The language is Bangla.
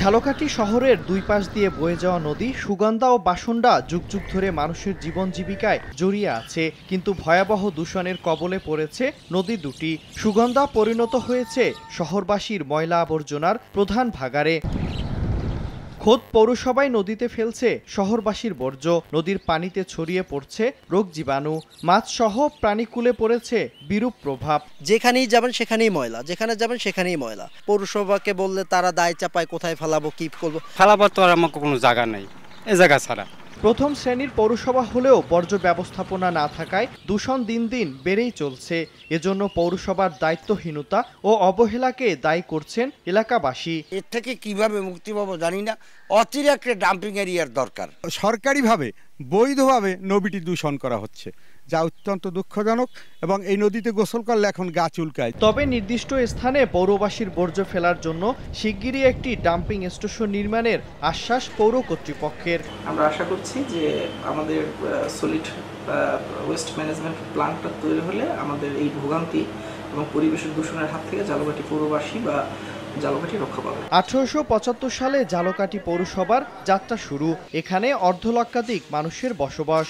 ঝালকাঠি শহরের দুই পাশ দিয়ে বয়ে যাওয়া নদী সুগন্ধা ও বাসন্ডা যুগ যুগ ধরে মানুষের জীবন জীবিকায় জড়িয়ে আছে, কিন্তু ভয়াবহ দূষণের কবলে পড়েছে নদী দুটি। সুগন্ধা পরিণত হয়েছে শহরবাসীর ময়লা আবর্জনার প্রধান ভাগাড়ে। খোদ পৌরসভায় নদীতে ফেলছে শহরবাসীর বর্জ্য, নদীর পানিতে ছড়িয়ে পড়ছে রোগ জীবাণু, মাছ সহ প্রাণীকুলে পড়েছে বিরূপ প্রভাব। যেখানেই যাবেন সেখানেই ময়লা, যেখানে যাবেন সেখানেই ময়লা। পৌরসভাকে বললে তারা দায় চাপায় কোথায় ফেলাবো, কি করবো। ফেলাবার তো আর আমার কোনো জায়গা নেই এ জায়গা ছাড়া। প্রথম শ্রেণীর পৌরসভা হলেও বর্জ্য ব্যবস্থাপনা না থাকায় দূষণ দিন দিন বেড়েই চলছে। এজন্য পৌরসভার দায়িত্বহীনতা ও অবহেলাকে দায়ী করছেন এলাকাবাসী। এর থেকে কিভাবে মুক্তি পাবো জানি না, অচিরে একটা ডাম্পিং এরিয়ার দরকার। সরকারিভাবে বৈধভাবে নদীটি দূষণ করা হচ্ছে, যা অত্যন্ত দুঃখজনক, এবং এই নদীতে গোসল করলে এখন গা চুলকায়। তবে নির্দিষ্ট স্থানে পৌরবাসীর বর্জ্য ফেলার জন্য শিগগিরই একটি ডাম্পিং স্টেশন নির্মাণের আশ্বাস পৌর কর্তৃপক্ষের। আমরা আশা করছি যে আমাদের সলিড ওয়েস্ট ম্যানেজমেন্ট প্ল্যান্টটা তৈরি হলে আমাদের এই ভোগান্তি এবং পরিবেশের দূষণের হাত থেকে ঝালকাঠি পৌরবাসী বা ঝালকাঠি রক্ষা পাবে। 1875 সালে ঝালকাঠি পৌরসভার যাত্রা শুরু। এখানে অর্ধলক্ষাধিক মানুষের বসবাস।